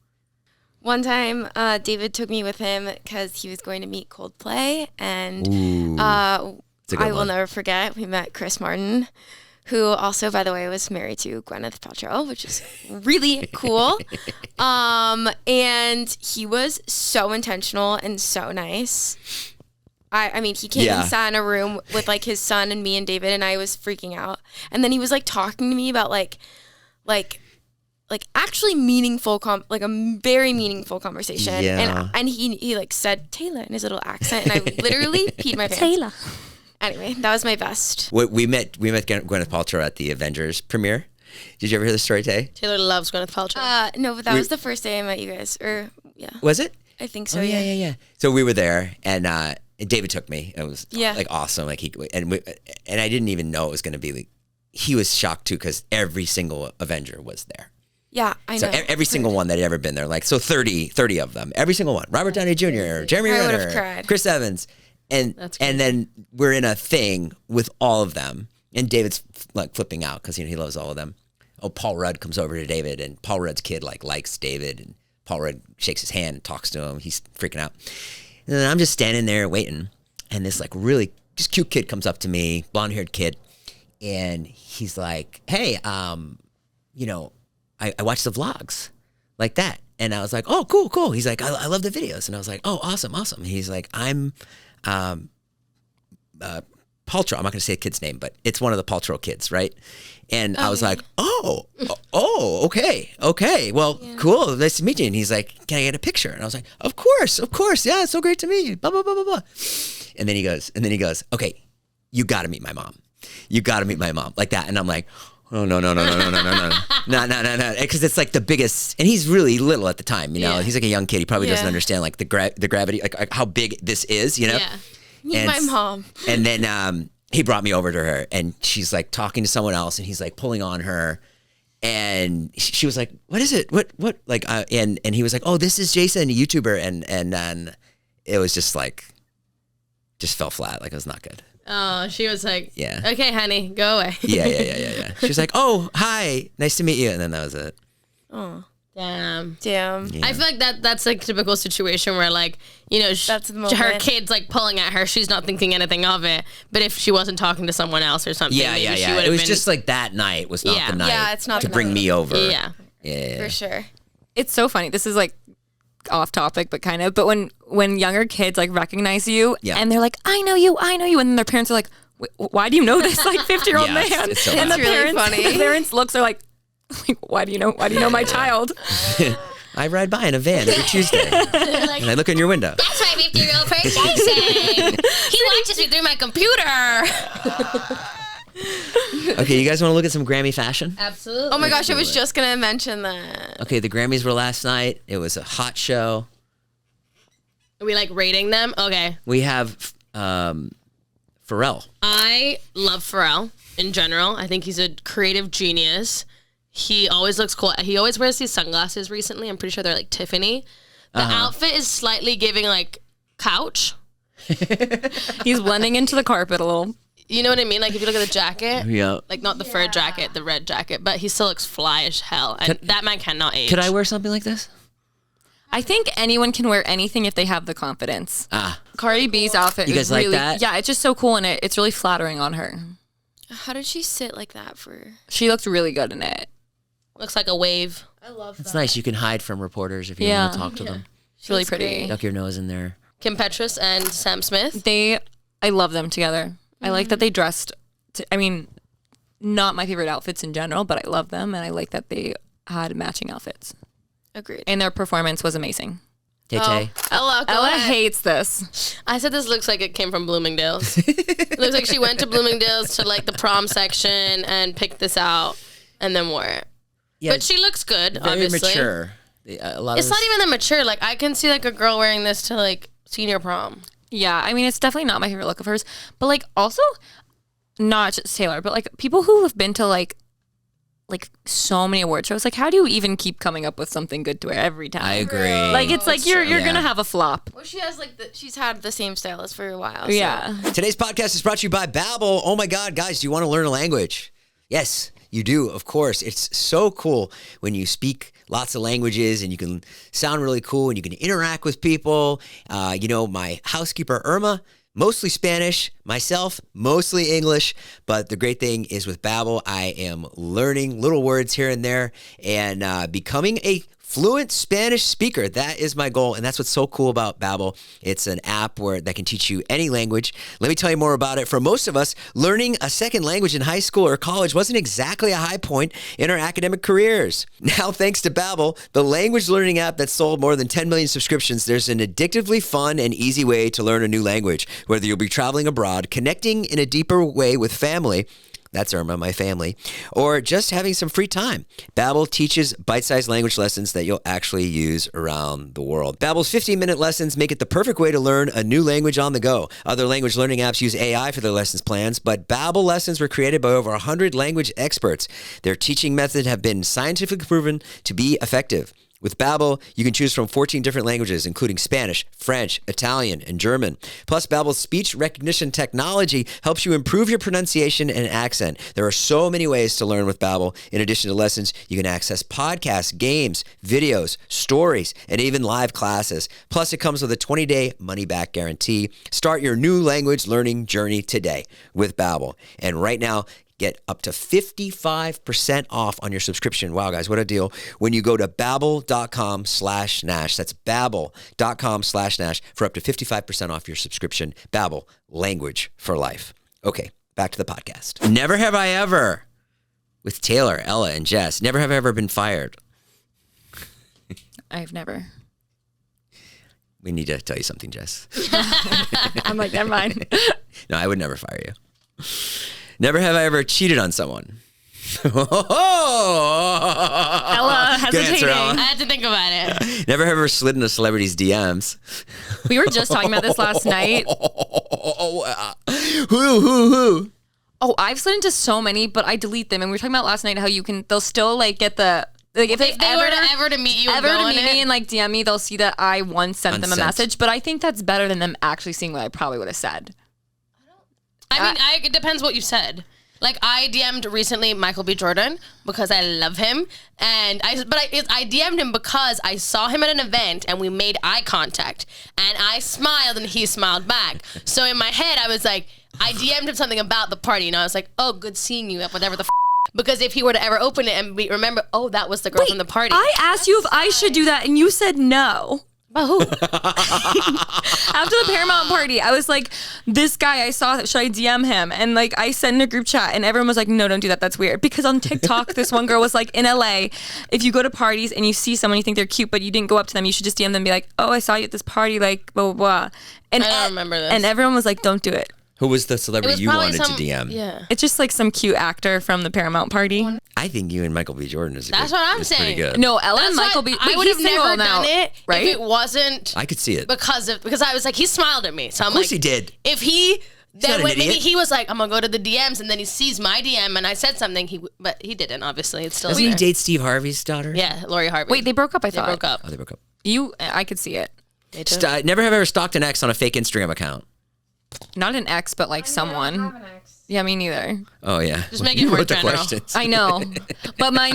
One time, David took me with him because he was going to meet Coldplay, and Ooh, I it's a good will one. never forget. We met Chris Martin, who also, by the way, was married to Gwyneth Paltrow, which is really cool. And he was so intentional and so nice. I mean, he came and sat in a room with like his son and me and David, and I was freaking out. And then he was like talking to me about like actually meaningful, like a very meaningful conversation. Yeah. And he like said Taylor in his little accent, and I literally peed my pants. Taylor. Anyway, that was my best. We met Gwyneth Paltrow at the Avengers premiere. Did you ever hear the story, Tay? Taylor loves Gwyneth Paltrow. No, but that was the first day I met you guys. Or yeah, Was it? I think so. Oh, yeah. So we were there, and David took me. It was like awesome. Like and I didn't even know it was going to be like. He was shocked too because every single Avenger was there. Yeah, I know. So every single one that had ever been there, like 30 of them, every single one. Robert Downey Jr., Jeremy I Renner, would've cried. Chris Evans, and then we're in a thing with all of them, and David's like flipping out because he loves all of them. Oh, Paul Rudd comes over to David, and Paul Rudd's kid likes David, and Paul Rudd shakes his hand and talks to him. He's freaking out, and then I'm just standing there waiting, and this like really just cute kid comes up to me, blonde-haired kid. And he's like, hey, I watch the vlogs like that. And I was like, oh, cool. He's like, I love the videos. And I was like, oh, awesome. And he's like, I'm Paltrow. I'm not going to say the kid's name, but it's one of the Paltrow kids, right? And I was like, oh, okay. Well, cool. Nice to meet you. And he's like, can I get a picture? And I was like, of course. Yeah, it's so great to meet you. Blah, blah, blah, blah, blah. And then he goes, okay, you got to meet my mom. Like that. And I'm like, oh, no. Because it's like the biggest, and he's really little at the time, he's like a young kid. He probably doesn't understand like the gravity, like how big this is, Yeah. Meet my mom. And then he brought me over to her, and she's like talking to someone else, and he's like pulling on her. And she was like, what is it? What? Like, and he was like, oh, this is Jason, a YouTuber. And then it was just fell flat. Like it was not good. Oh, she was like, yeah. Okay, honey, go away. Yeah. She was like, oh, hi, nice to meet you. And then that was it. Oh, damn. Yeah. I feel like that's like a typical situation where like, that's the moment. her kid's like pulling at her. She's not thinking anything of it. But if she wasn't talking to someone else or something, yeah. She It was just like that night was not the night it's not to the bring night. me over. Yeah. For sure. It's so funny. This is like off topic, but kind of. But when younger kids like recognize you and they're like, I know you, and then their parents are like, why do you know this like 50-year-old man? It's so and bad. the parents, really funny. The parents' looks are like, why do you know my child? I ride by in a van every Tuesday, and I look in your window. That's my 50-year-old friend Jason. He watches me through my computer. Okay, you guys want to look at some Grammy fashion? Absolutely. Oh my gosh, I was just going to mention that. Okay, the Grammys were last night. It was a hot show. Are we like rating them? Okay. We have Pharrell. I love Pharrell in general. I think he's a creative genius. He always looks cool. He always wears these sunglasses recently. I'm pretty sure they're like Tiffany. The outfit is slightly giving like couch. He's blending into the carpet a little. You know what I mean? Like if you look at the jacket, Yeah. like not the fur jacket, the red jacket, but he still looks fly as hell. And that man cannot age. Could I wear something like this? I think anyone can wear anything if they have the confidence. Cardi B's outfit You guys is really, like that? Yeah, it's just so cool, and it's really flattering on her. How did she sit like that for? She looks really good in it. Looks like a wave. I love It's nice. You can hide from reporters if you want to talk to them. It's really pretty. Duck your nose in there. Kim Petras and Sam Smith. I love them together. I like that they dressed. Not my favorite outfits in general, but I love them, and I like that they had matching outfits. Agreed. And their performance was amazing. Tay. Ella hates this. I said this looks like it came from Bloomingdale's. It looks like she went to Bloomingdale's to like the prom section and picked this out and then wore it. Yeah, But she looks good, very obviously. mature. A lot It's of not even that mature. Like I can see like a girl wearing this to like senior prom. Yeah, I mean, it's definitely not my favorite look of hers. But like also, not just Taylor, but like people who have been to like so many award shows, like how do you even keep coming up with something good to wear every time? I agree. Like it's like you're Yeah. gonna have a flop. Well, she has she's had the same stylist for a while. So. Yeah. Today's podcast is brought to you by Babbel. Oh my God, guys, do you want to learn a language? Yes, you do, of course. It's so cool when you speak lots of languages and you can sound really cool and you can interact with people. My housekeeper, Irma, mostly Spanish, myself, mostly English, but the great thing is with Babbel, I am learning little words here and there and becoming a fluent Spanish speaker. That is my goal, and that's what's so cool about Babbel. It's an app that can teach you any language. Let me tell you more about it. For most of us, learning a second language in high school or college wasn't exactly a high point in our academic careers. Now, thanks to Babbel, the language learning app that sold more than 10 million subscriptions, there's an addictively fun and easy way to learn a new language. Whether you'll be traveling abroad, connecting in a deeper way with family, That's Irma, my family, or just having some free time. Babbel teaches bite-sized language lessons that you'll actually use around the world. Babbel's 15-minute lessons make it the perfect way to learn a new language on the go. Other language learning apps use AI for their lessons plans, but Babbel lessons were created by over 100 language experts. Their teaching methods have been scientifically proven to be effective. With Babbel, you can choose from 14 different languages, including Spanish, French, Italian, and German. Plus, Babbel's speech recognition technology helps you improve your pronunciation and accent. There are so many ways to learn with Babbel. In addition to lessons, you can access podcasts, games, videos, stories, and even live classes. Plus, it comes with a 20-day money-back guarantee. Start your new language learning journey today with Babbel. And right now, get up to 55% off on your subscription. Wow, guys, what a deal. When you go to babbel.com/Nash. That's babbel.com/Nash for up to 55% off your subscription. Babbel, language for life. Okay, back to the podcast. Never have I ever, with Taylor, Ella, and Jess, never have I ever been fired. I've never. We need to tell you something, Jess. I'm like, never mind. No, I would never fire you. Never have I ever cheated on someone. Ella hesitating. I had to think about it. Never have ever slid into celebrities' DMs. We were just talking about this last night. Who? Oh, I've slid into so many, but I delete them. And we were talking about last night how they'll still like get the, like if they were to meet you ever to meet me and like DM me, they'll see that I once sent them a message. But I think that's better than them actually seeing what I probably would have said. I mean, it depends what you said. Like, I DM'd recently Michael B. Jordan because I love him. And I DM'd him because I saw him at an event and we made eye contact. And I smiled and he smiled back. So in my head, I was like, I DM'd him something about the party. And I was like, oh, good seeing you at whatever the because if he were to ever open it and remember, oh, that was the girl from the party. I asked you if I should do that and you said no. But who? After the Paramount party, I was like, this guy I saw, should I DM him? And like, I sent in a group chat and everyone was like, no, don't do that. That's weird. Because on TikTok, this one girl was like, in LA, if you go to parties and you see someone you think they're cute, but you didn't go up to them, you should just DM them and be like, oh, I saw you at this party, like, blah, blah, blah. And I don't remember this. And everyone was like, don't do it. Who was the celebrity you wanted to DM? Yeah. It's just like some cute actor from the Paramount party. I think you and Michael B. Jordan is That's what I'm saying. pretty good. No, Ella and Michael B. I would have never now, done it right? if it wasn't I could see it. because I was like, he smiled at me. So I'm Of course like, he did. If he not then an maybe idiot. he was like, I'm gonna go to the DMs, and then he sees my DM and I said something, but he didn't. Obviously, it's still Doesn't he there. date Steve Harvey's daughter? Yeah, Lori Harvey. Wait, they broke up, I They thought. broke up. Oh, they broke up. I could see it. Never have ever stalked an ex on a fake Instagram account. Not an ex, but like someone. Yeah, me neither. Oh, yeah. Just make it You more wrote the general. questions. I know. But I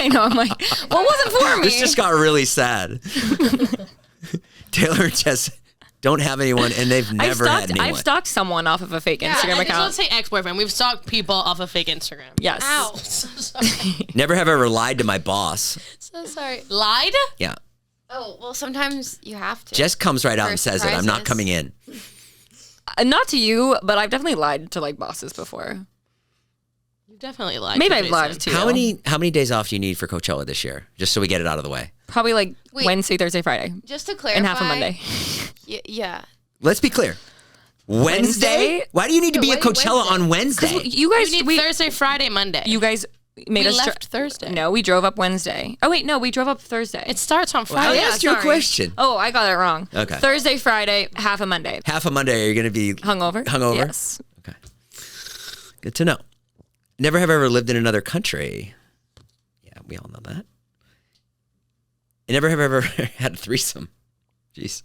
know, I'm like, what wasn't for me? This just got really sad. Taylor and Jess don't have anyone, and they've never had anyone. I've stalked someone off of a fake Instagram I account. just want to say ex-boyfriend. We've stalked people off of fake Instagram. Yes. Ow. So sorry. Never have ever lied to my boss. So sorry. Lied? Yeah. Oh, well, sometimes you have to. Jess comes right out For and says it. I'm not surprises. coming in. Not to you, but I've definitely lied to like bosses before. You've definitely lied. Maybe to I've lied Jason. to you. How many days off do you need for Coachella this year? Just so we get it out of the way. Probably like Wait. Wednesday, Thursday, Friday, Just to clarify. and half a Monday. Yeah. Let's be clear. Wednesday? Why do you need to be at Coachella on Wednesday? You guys, You need Thursday, Friday, Monday. you guys made we us left Thursday. No, we drove up Wednesday. Oh wait, no, we drove up Thursday. It starts on I Friday. asked you a sorry. question. Oh, I got it wrong. Okay. Thursday, Friday, half a Monday. Half a Monday, are you going to be Hungover? Hungover? Yes. Okay. Good to know. Never have ever lived in another country. Yeah, we all know that. I never have ever had a threesome. Jeez.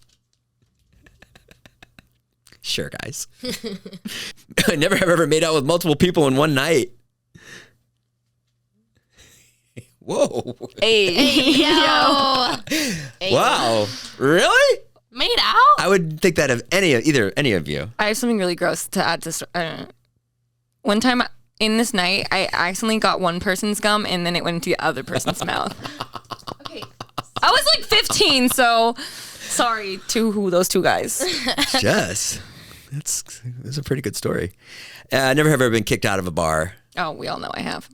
Sure, guys. I never have ever made out with multiple people in one night. Whoa. Hey. Yo. Wow. Really? Made out? I would think that of any of you. I have something really gross to add to. One time in this night, I accidentally got one person's gum and then it went into the other person's mouth. Okay. I was like 15, so sorry to those two guys. Jess, that's a pretty good story. I never have ever been kicked out of a bar. Oh, we all know I have.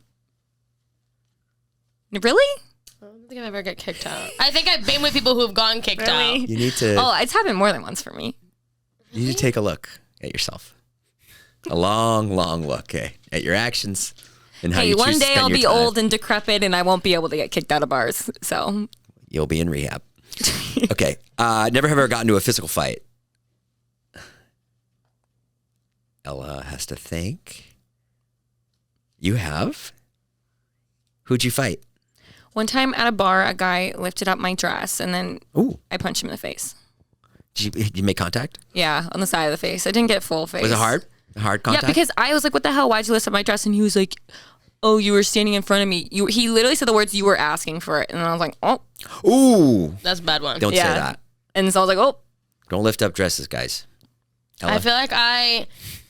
Really? I don't think I've ever got kicked out. I think I've been with people who have gone kicked out. You need to Oh, it's happened more than once for me. take a look at yourself. A long, long look at your actions and how Hey, you choose one to day spend I'll your be time. old and decrepit and I won't be able to get kicked out of bars. So You'll be in rehab. Okay. Never have ever gotten into a physical fight. Ella has to think. You have? Who'd you fight? one time at a bar, a guy lifted up my dress and then Ooh. I punched him in the face. Did you make contact? Yeah, on the side of the face. I didn't get full face. Was it hard? Hard contact? Yeah, because I was like, what the hell? Why'd you lift up my dress? And he was like, oh, you were standing in front of me. He literally said the words, you were asking for it. And I was like, oh. Ooh. That's a bad one. Don't say Yeah. that. And so I was like, oh. Don't lift up dresses, guys. Ella? I feel like I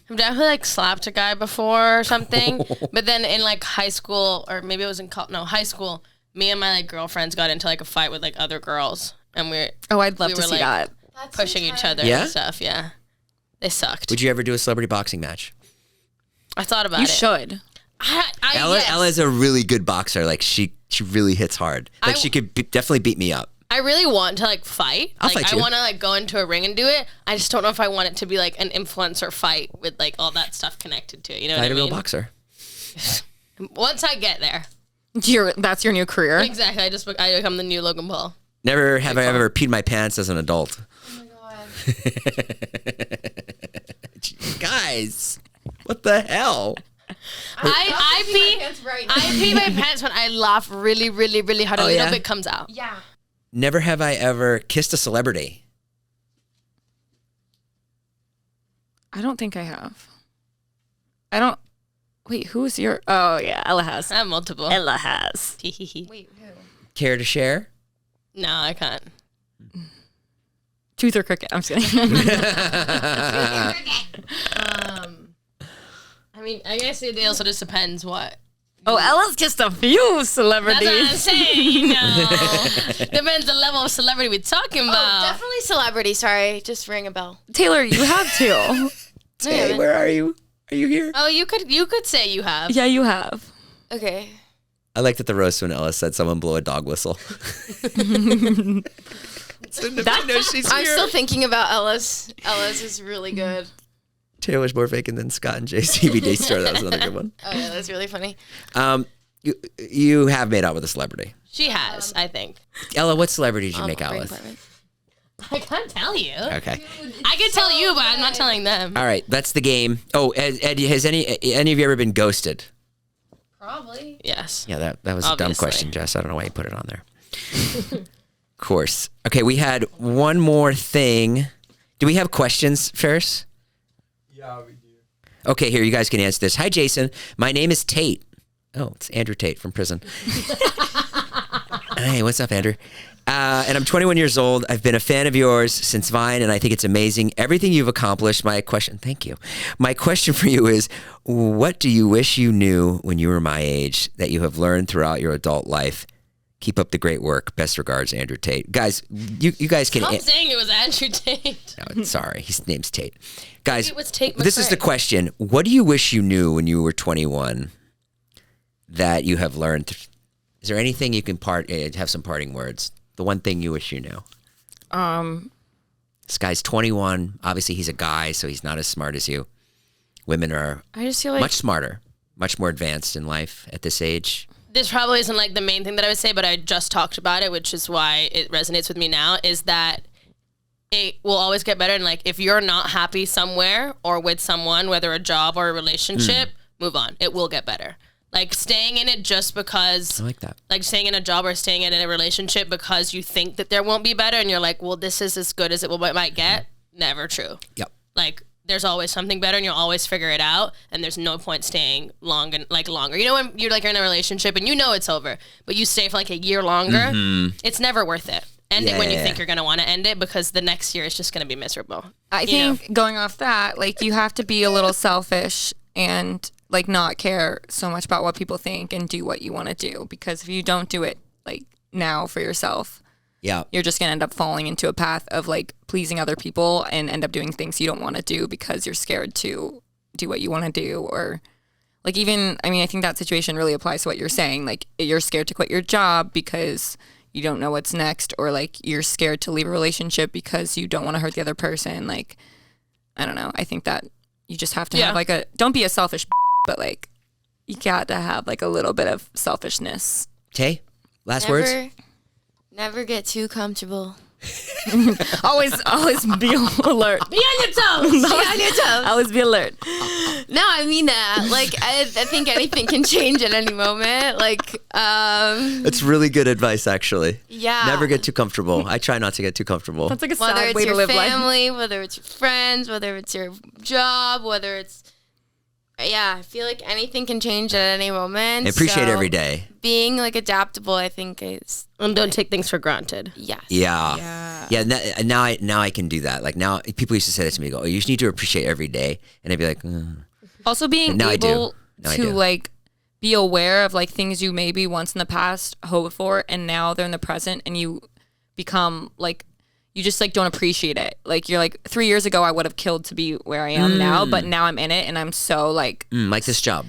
have definitely like slapped a guy before or something. But then in like high school, or maybe it was in high school, me and my like girlfriends got into like a fight with like other girls, and I'd love we to were, see like, that. pushing each other Yeah? and stuff. Yeah, they sucked. Would you ever do a celebrity boxing match? I thought about You it. should. Ella's Yes. a really good boxer. Like she really hits hard. Like she could definitely beat me up. I really want to like fight. I'll like fight I you. want to like go into a ring and do it. I just don't know if I want it to be like an influencer fight with like all that stuff connected to it. You know Fight what a I real mean? boxer. Once I get there, That's your new career. exactly. I become the new Logan Paul. Never have I ever peed my pants as an adult. Oh my god. Guys, what the hell? I pee my pants when I laugh really, really, really hard. A little bit comes out. Yeah. Never have I ever kissed a celebrity. I don't think I have. I don't. Wait, who's your? Oh yeah, Ella has. I have multiple. Ella has. Wait, who? Care to share? No, I can't. Tooth or cricket? I'm just kidding. I mean, I guess it also just depends what. Oh, Ella's kissed a few That's what I'm celebrities. saying. No. Depends the level of celebrity we're talking Oh, about. definitely celebrity. Sorry, just ring a bell. Taylor, you have two. Hey, where are you? Are you here? Oh, you could say you have. Yeah, you have. Okay. I liked at the roast when Ella said someone blow a dog whistle. I'm still thinking about Ella's. Ella's is really good. Taylor's more vacant than Scott and Jay's CBD store. That was another good one. Oh yeah, that's really funny. You have made out with a celebrity. She has, I think. Ella, what celebrity did you make out with? I can't tell you. Okay. I can tell you, but I'm not telling them. All right, that's the game. Oh, Ed, has any of you ever been ghosted? Probably. Yes. Yeah, that was a dumb Obviously. question, Jess. I don't know why you put it on there. Of course. Okay, we had one more thing. Do we have questions, Ferris? Yeah, we do. Okay, here, you guys can answer this. Hi, Jason. My name is Tate. Oh, it's Andrew Tate from prison. Hey, what's up, Andrew? And I'm 21 years old. I've been a fan of yours since Vine, and I think it's amazing. Everything you've accomplished. Thank you. My question for you is, what do you wish you knew when you were my age that you have learned throughout your adult life? Keep up the great work. Best regards, Andrew Tate. Guys, you guys can... I'm saying it was Andrew Tate. No, sorry, his name's Tate. Guys, It was Tate this is the McRae. question. What do you wish you knew when you were 21 that you have learned? Is there anything you can have some parting words? The one thing you wish you knew. This guy's 21. Obviously, he's a guy, so he's not as smart as you. Women are I just feel like much smarter, much more advanced in life at this age. This probably isn't like the main thing that I would say, but I just talked about it, which is why it resonates with me now, is that it will always get better. And like, if you're not happy somewhere or with someone, whether a job or a relationship, move on. It will get better. Like staying in it just because, I like that. like staying in a job or staying in a relationship because you think that there won't be better, and you're like, well, this is as good as it might get. Never true. Yep. Like there's always something better, and you'll always figure it out. And there's no point staying longer. You know, when you're in a relationship and you know it's over, but you stay for like a year longer, it's never worth it. End it when you Yeah. think you're gonna want to end it, because the next year is just gonna be miserable. I think going off that, like you have to be a little selfish and like not care so much about what people think and do what you want to do, because if you don't do it like now for yourself, Yeah. you're just going to end up falling into a path of like pleasing other people and end up doing things you don't want to do because you're scared to do what you want to do. Or like even, I mean, I think that situation really applies to what you're saying. Like you're scared to quit your job because you don't know what's next, or like you're scared to leave a relationship because you don't want to hurt the other person. Like, I don't know. I think that you just have to have like don't be a selfish, but like you got to have like a little bit of selfishness. Tay, last words? Never get too comfortable. always be alert. Be on your toes. Be on your toes. Always be alert. No, I mean that. Like, I think anything can change at any moment. Like, That's really good advice, actually. yeah. Never get too comfortable. I try not to get too comfortable. That's like a Whether sad it's way to your live family, whether it's your friends, whether it's your job, whether it's I feel like anything can change at any moment. Appreciate so every day. Being like adaptable, I think is And don't take things for granted. yes. Yeah. Now I can do that. Like now, people used to say that to me. Go, oh, you just need to appreciate every day, and I'd be like, Also being Now I do. able Now I to do. like be aware of like things you maybe once in the past hoped for and now they're in the present and you become like you just like don't appreciate it. Like you're like 3 years ago I would have killed to be where I am now, but now I'm in it and I'm so like like this job.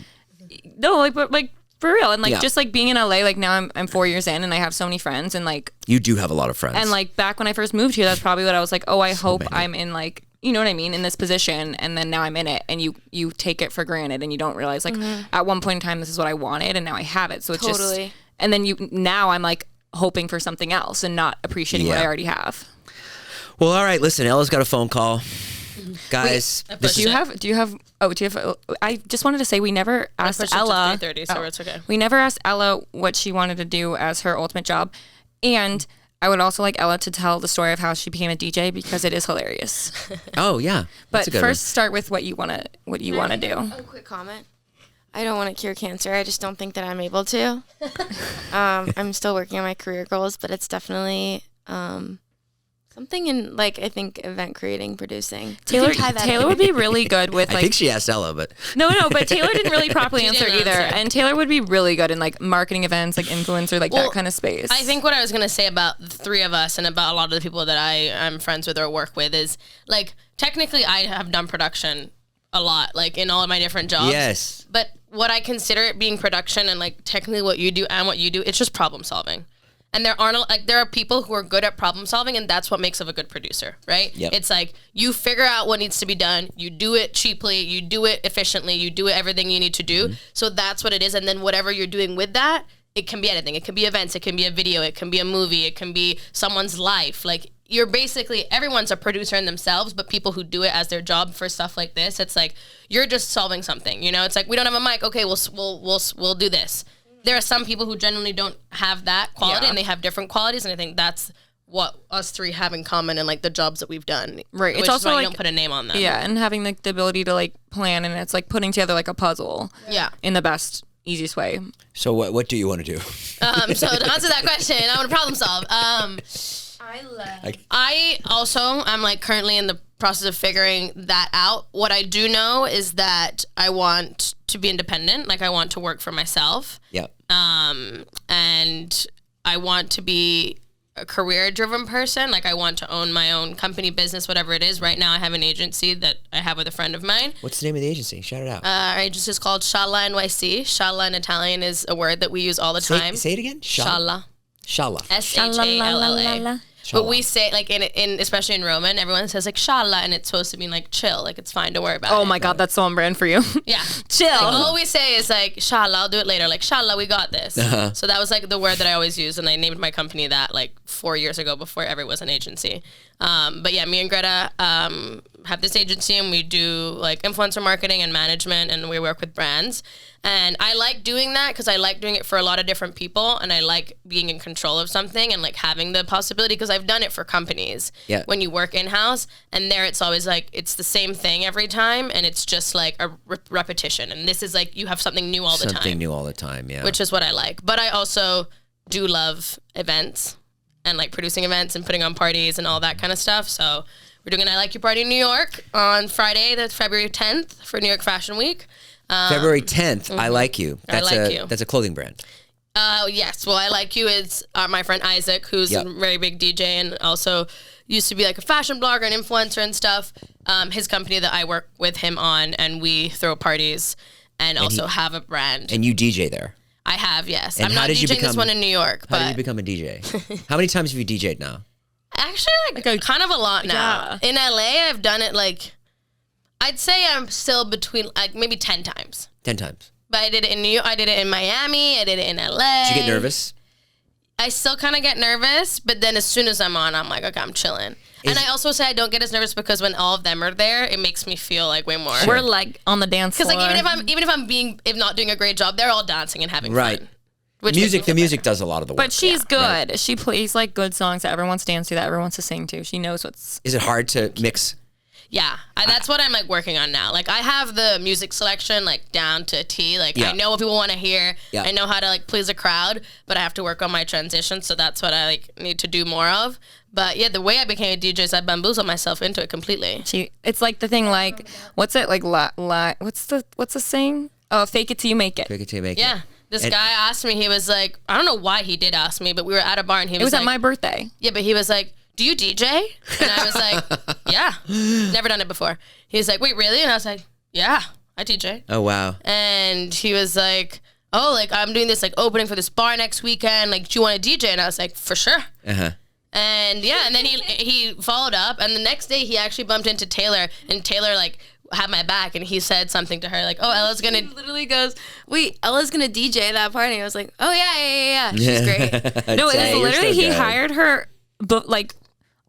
no like but like for real and like Yeah. just like being in LA like now I'm 4 years in and I have so many friends and like You do have a lot of friends. and like back when I first moved here that's probably what I was like, oh I hope many. I'm in like you know what I mean, in this position, and then now I'm in it, and you take it for granted, and you don't realize like at one point in time this is what I wanted, and now I have it, so it's just, Totally. and then now I'm like hoping for something else and not appreciating what I already have. Well, all right. Listen, Ella's got a phone call, guys. Do you have? I just wanted to say we never asked Ella. 3:30, so it's okay. We never asked Ella what she wanted to do as her ultimate job, and I would also like Ella to tell the story of how she became a DJ because it is hilarious. Oh yeah. That's But a good first, start with what you wanna do. A quick comment. I don't want to cure cancer. I just don't think that I'm able to. I'm still working on my career goals, but it's definitely something in like I think event creating, producing. Taylor would be really good with I like think she asked Ella, but no, but Taylor didn't really properly She answer didn't either. answer. And Taylor would be really good in like marketing events, like influencer, like Well, that kind of space. I think what I was going to say about the three of us and about a lot of the people that I'm friends with or work with is like technically I have done production a lot, like in all of my different jobs. yes. But what I consider it being production and like technically what you do and what you do, it's just problem solving. And there are people who are good at problem solving, and that's what makes of a good producer, right? Yep. It's like you figure out what needs to be done, you do it cheaply, you do it efficiently, you do everything you need to do. So that's what it is. And then whatever you're doing with that, it can be anything. It can be events, it can be a video, it can be a movie, it can be someone's life. Like you're basically everyone's a producer in themselves, but people who do it as their job for stuff like this, it's like you're just solving something. You know, it's like we don't have a mic. Okay, we'll do this. There are some people who genuinely don't have that quality and they have different qualities, and I think that's what us three have in common and like the jobs that we've done. Right. It's Which also is why like you don't put a name on them. yeah, and having like the ability to like plan, and it's like putting together like a puzzle. Yeah. In the best, easiest way. So what do you want to do? So to answer that question, I want to problem solve. I also am like currently in the process of figuring that out. What I do know is that I want to be independent. Like I want to work for myself. Yep. And I want to be a career-driven person. Like I want to own my own company, business, whatever it is. Right now I have an agency that I have with a friend of mine. What's the name of the agency? Shout it out. Our agency is called Shalla NYC. Shalla in Italian is a word that we use all the time. Say it again. Shalla. Shalla. Shalla. But we say like in especially in Roman, everyone says like Shalla, and it's supposed to mean like chill, like it's fine, don't worry about it. Oh my god, that's so on brand for you. Yeah. Chill. Like, all we say is like, Shala, I'll do it later. Like, Shala, we got this. So that was like the word that I always use. And I named my company that like 4 years ago before it ever was an agency. But yeah, me and Greta have this agency, and we do like influencer marketing and management, and we work with brands. And I like doing that because I like doing it for a lot of different people, and I like being in control of something and like having the possibility, because I've done it for companies. Yeah. When you work in-house, and there it's always like it's the same thing every time, and it's just like a repetition. And this is like you have something new all the time. Something new all the time, yeah. Which is what I like. But I also do love events and like producing events and putting on parties and all that kind of stuff. So we're doing an I Like You party in New York on Friday, that's February 10th for New York Fashion Week. February 10th, I Like You. That's I Like You. That's a clothing brand. Yes. Well, I Like You is my friend Isaac, who's Yep. a very big DJ and also used to be like a fashion blogger and influencer and stuff. His company that I work with him on, and we throw parties and also have a brand. And you DJ there. I have, yes. And I'm how not did you DJing this become- one in New York, How did but you become a DJ? How many times have you DJ'd now? actually like kind of a lot now. In LA, I've done it like I'd say I'm still between like maybe 10 times. 10 times. But I did it in New York. I did it in Miami. I did it in LA. Did you get nervous? I still kind of get nervous, but then as soon as I'm on, I'm like, okay, I'm chilling. And I also say I don't get as nervous because when all of them are there, it makes me feel like way more. We're like on the dance floor. Because like even if not doing a great job, they're all dancing and having fun. The music does a lot of the work. But she's good. Right? She plays like good songs that everyone wants to dance to, that everyone wants to sing to. She knows what's. Is it hard to mix? Yeah, that's what I'm like working on now. Like I have the music selection like down to a T. Like I know what people want to hear. Yeah. I know how to like please a crowd, but I have to work on my transition. So that's what I like need to do more of. But yeah, the way I became a DJ is I bamboozled myself into it completely. It's like the thing like what's it like what's the saying? Oh, fake it till you make it. Fake it till you make it. Yeah. This guy asked me. He was like, I don't know why he did ask me, but we were at a bar and he was. It was like, at my birthday. Yeah, but he was like, do you DJ? And I was like, yeah, never done it before. He was like, wait, really? And I was like, yeah, I DJ. Oh, wow. And he was like, oh, like I'm doing this like opening for this bar next weekend. Like, do you want to DJ? And I was like, for sure. Uh-huh. And yeah, and then he followed up, and the next day he actually bumped into Taylor, and Taylor like had my back, and he said something to her like, oh, Ella's gonna. He literally goes, wait, Ella's gonna DJ that party. I was like, oh yeah, she's great. No, it was literally he hired her, but like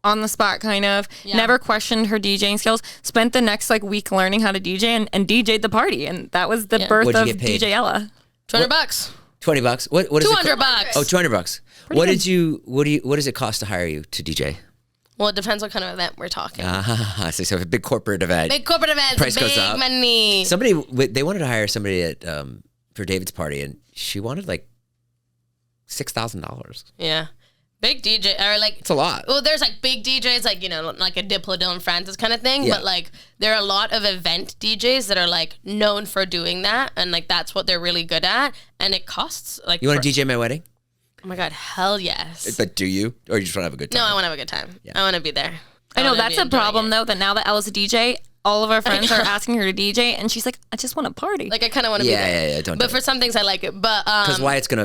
on the spot, kind of. Yeah. Never questioned her DJing skills. Spent the next like week learning how to DJ and DJ'd the party, and that was the birth of DJ Ella. $200. $20. What is it? $200. Oh, $200. What does it cost to hire you to DJ? Well, it depends what kind of event we're talking. So a big corporate event. Big corporate events, price goes up. Money. They wanted to hire somebody at for David's party, and she wanted like $6,000. Yeah. Big DJ, or like... It's a lot. Well, there's like big DJs, like, you know, like a Diplo, Dylan Francis kind of thing. Yeah. But like, there are a lot of event DJs that are like known for doing that. And like, that's what they're really good at. And it costs like... You want to DJ my wedding? Oh my God, hell yes. But do you? Or you just want to have a good time? No, I want to have a good time. Yeah. I want to be there. I know, that's a problem though, that now that Ella's a DJ... All of our friends are asking her to DJ, and she's like, "I just want to party." Like I kind of want to be there. Yeah. Don't. But for some things, I like it. But because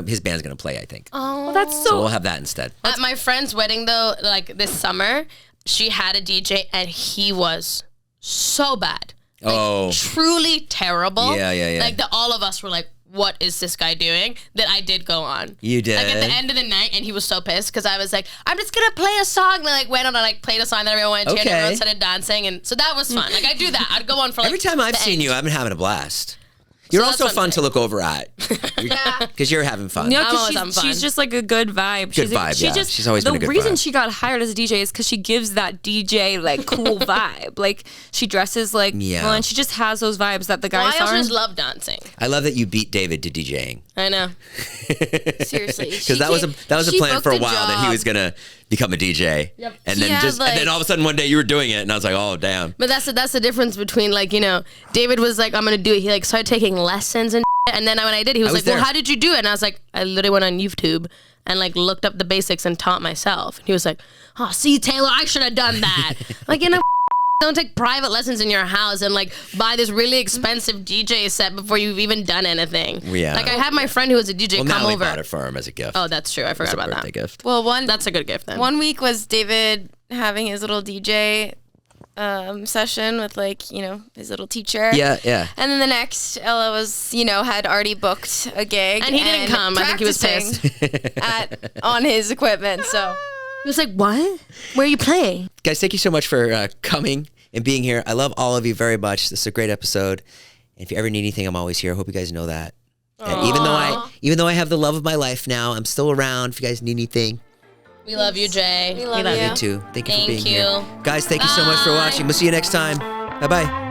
his band's gonna play, I think. Oh, well, that's so we'll have that instead. At my friend's wedding, though, like this summer, she had a DJ, and he was so bad. Like, truly terrible. Yeah. Like all of us were like, what is this guy doing? That I did go on. You did? Like at the end of the night, and he was so pissed because I was like, I'm just going to play a song. And I like went on and like played a song that everyone wanted to hear, and everyone started dancing. And so that was fun. Like I do that. I'd go on for like every time I've seen you, I've been having a blast. You're also fun to look over at. Because you're having fun. No, because she's just like a good vibe. She's always been a good vibe. The reason she got hired as a DJ is because she gives that DJ like cool vibe. Like she dresses like well, and she just has those vibes that the guys I also just love dancing. I love that you beat David to DJing. I know. Seriously. Because that was a plan for a while that he was gonna become a DJ. Yep. And then and then all of a sudden one day you were doing it, and I was like, oh damn. But that's the difference between like, you know, David was like, I'm gonna do it. He like started taking lessons and then when I did, he was like, well, how did you do it? And I was like, I literally went on YouTube and like looked up the basics and taught myself. And he was like, oh, see, Taylor, I should have done that. Like, you know, don't take private lessons in your house and like buy this really expensive DJ set before you've even done anything. Yeah. Like I had my friend who was a DJ come Natalie over. Bought it for him as a gift. Oh, that's true. I forgot about that. Gift. Well, that's a good gift then. 1 week was David having his little DJ session with like, you know, his little teacher. Yeah. And then the next, Ella was, you know, had already booked a gig. And he didn't come. I think he was pissed. on his equipment, so. He was like, what? Where are you playing? Guys, thank you so much for coming and being here. I love all of you very much. This is a great episode. And if you ever need anything, I'm always here. I hope you guys know that. And even though I have the love of my life now, I'm still around if you guys need anything. We love you, Jay. We love you too. Thank you for being here. Guys, thank you so much for watching. We'll see you next time. Bye-bye.